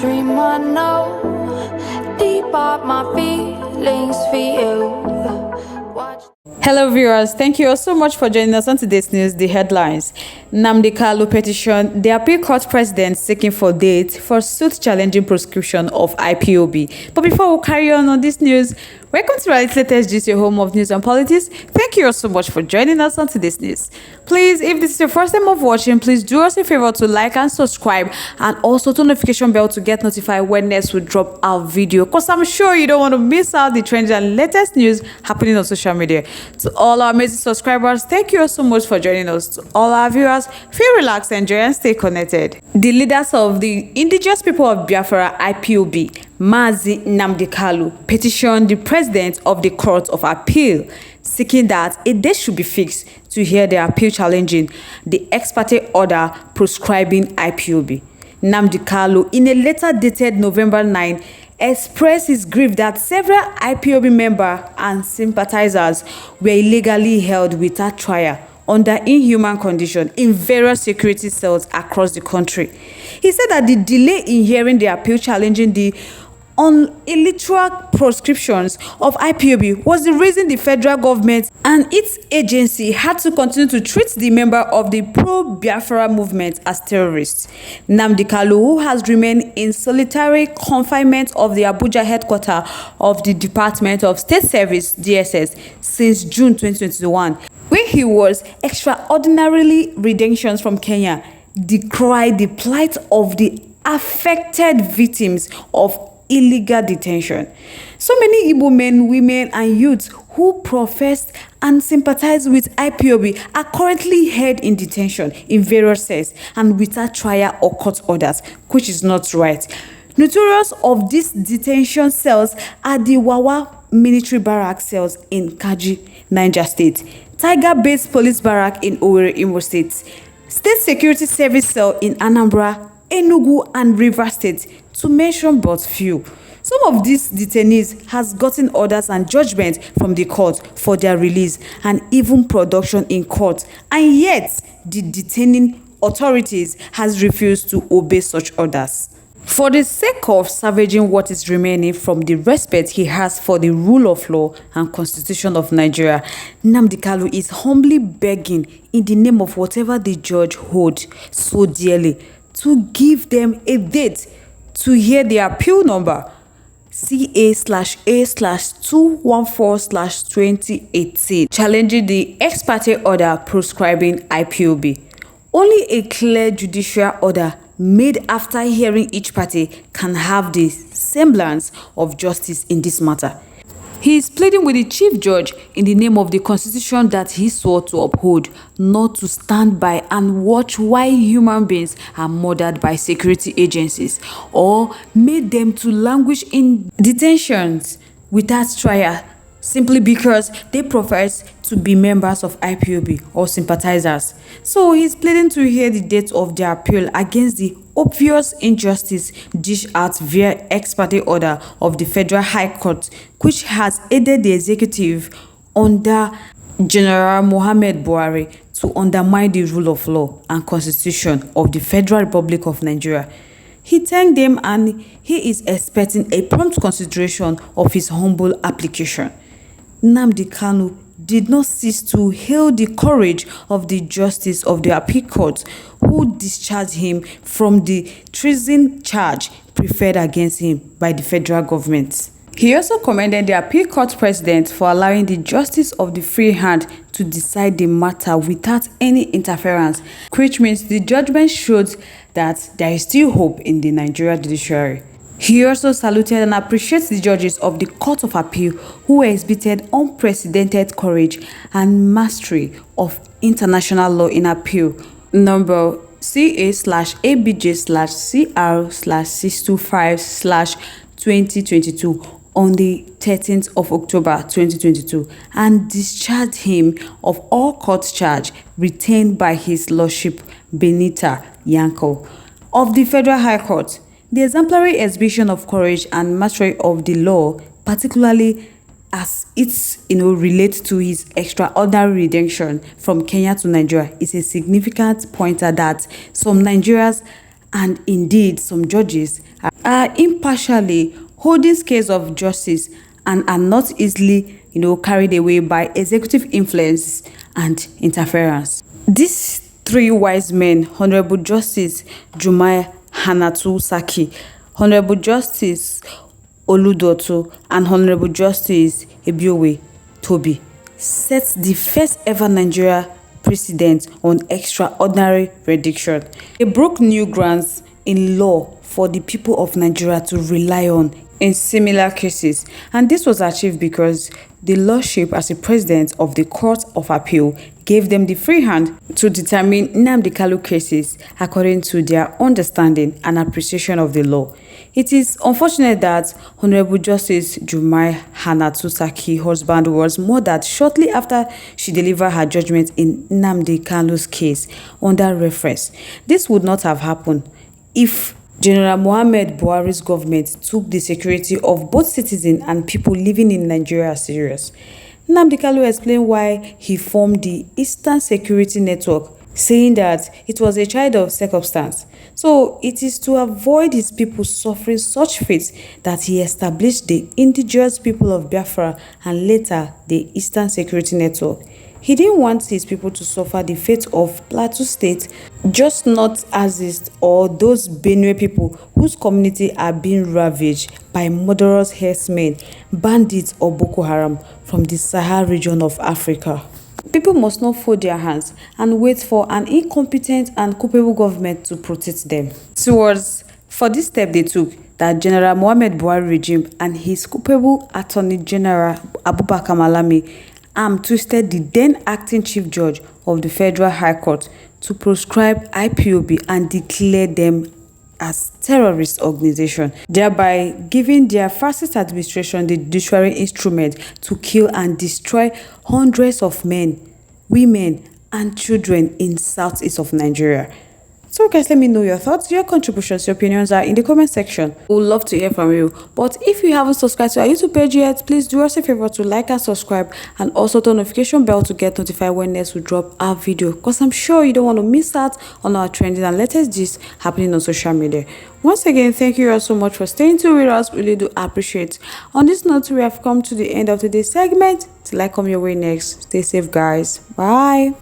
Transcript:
dream I know deep up my feelings for you. Hello viewers, thank you all so much for joining us on today's news. The headlines: Nnamdi Kanu petition, the appeal court president seeking for date for suit challenging prosecution of IPOB. But before we carry on this news, welcome to ri0us latest juice, your home of news and politics. Thank you all so much for joining us on today's news. Please, if this is your first time of watching, please do us a favor to like and subscribe, and also turn notification bell to get notified when next we drop our video, because I'm sure you don't want to miss out the trends and latest news happening on social media. To all our amazing subscribers, thank you all so much for joining us. To all our viewers, feel relaxed, enjoy and stay connected. The leaders of the indigenous people of Biafrà IPOB, Mazi Nnamdi Kanu, petitioned the president of the Court of Appeal, seeking that a date should be fixed to hear their appeal challenging the ex parte order proscribing IPOB. Nnamdi Kanu, in a letter dated November 9, expressed his grief that several IPOB members and sympathizers were illegally held without trial under inhuman conditions in various security cells across the country. He said that the delay in hearing the appeal challenging the unilateral proscriptions of IPOB was the reason the federal government and its agency had to continue to treat the member of the pro-Biafra movement as terrorists. Nnamdi Kanu, who has remained in solitary confinement of the Abuja headquarters of the Department of State Service (DSS) since June 2021, when he was extraordinarily redemption from Kenya, decried the plight of the affected victims of illegal detention. So many Igbo men, women, and youths who professed and sympathized with IPOB are currently held in detention in various cells and without trial or court orders, which is not right. Notorious of these detention cells are the Wawa military barrack cells in Kaji, Niger State, Tiger Base Police Barrack in Owerri, Imo State, State Security Service cell in Anambra, Enugu, and Rivers State, to mention but few. Some of these detainees has gotten orders and judgment from the court for their release and even production in court, and yet the detaining authorities has refused to obey such orders. For the sake of salvaging what is remaining from the respect he has for the rule of law and constitution of Nigeria, Nnamdi Kanu is humbly begging, in the name of whatever the judge holds so dearly, to give them a date to hear the appeal number CA/A/214/2018 challenging the ex parte order proscribing IPOB. Only a clear judicial order made after hearing each party can have the semblance of justice in this matter. He is pleading with the chief judge in the name of the constitution that he swore to uphold, not to stand by and watch while human beings are murdered by security agencies or made them to languish in detentions without trial simply because they profess to be members of IPOB or sympathizers. So he's pleading to hear the date of their appeal against the obvious injustice dished out via ex parte order of the Federal High Court, which has aided the executive under General Muhammad Buhari to undermine the rule of law and constitution of the Federal Republic of Nigeria. He thanked them and he is expecting a prompt consideration of his humble application. Nnamdi Kanu did not cease to hail the courage of the justice of the appeal court, who discharged him from the treason charge preferred against him by the federal government. He also commended the appeal court president for allowing the justice of the free hand to decide the matter without any interference, which means the judgment showed that there is still hope in the Nigeria judiciary. He also saluted and appreciates the judges of the Court of Appeal who exhibited unprecedented courage and mastery of international law in appeal number CA/ABJ/CR/625/2022 on the 13th of October 2022 and discharged him of all court charge retained by His Lordship Benita Yanko of the Federal High Court. The exemplary exhibition of courage and mastery of the law, particularly as it relates to his extraordinary redemption from Kenya to Nigeria, is a significant pointer that some Nigerians and indeed some judges are impartially holding scales of justice and are not easily, carried away by executive influence and interference. These three wise men, Honorable Justice Jumai Hanatu Saki, Honorable Justice Oludoto, and Honorable Justice Ebiowe Toby, set the first ever Nigeria precedent on extraordinary rendition. They broke new grounds in law for the people of Nigeria to rely on in similar cases, and this was achieved because the lordship as a president of the Court of Appeal gave them the free hand to determine Nnamdi Kanu cases according to their understanding and appreciation of the law. It is unfortunate that Honorable Justice Jumai Hanatu Saki's husband was murdered shortly after she delivered her judgment in Nnamdi Kanu's case under reference. This would not have happened if General Muhammad Buhari's government took the security of both citizens and people living in Nigeria serious. Nnamdi Kanu explained why he formed the Eastern Security Network, saying that it was a child of circumstance. So it is to avoid his people suffering such fate that he established the indigenous people of Biafra and later the Eastern Security Network. He didn't want his people to suffer the fate of Plateau State, just not Azist or those Benue people whose community are being ravaged by murderous herdsmen, bandits or Boko Haram from the Sahel region of Africa. People must not fold their hands and wait for an incompetent and culpable government to protect them. It was for this step they took that General Muhammad Buhari regime and his culpable Attorney General Abubakar Malami twisted the then acting Chief Judge of the Federal High Court to proscribe IPOB and declare them as terrorist organization, thereby giving their fascist administration the judiciary instrument to kill and destroy hundreds of men, women, and children in southeast of Nigeria. So guys, let me know your thoughts, your contributions, your opinions are in the comment section. We would love to hear from you. But if you haven't subscribed to our YouTube page yet, please do us a favor to like and subscribe, and also turn notification bell to get notified when next we drop our video, because I'm sure you don't want to miss out on our trending and latest gist happening on social media. Once again, thank you all so much for staying tuned with us. We really do appreciate. On this note, we have come to the end of today's segment. Till I come your way next, stay safe guys. Bye.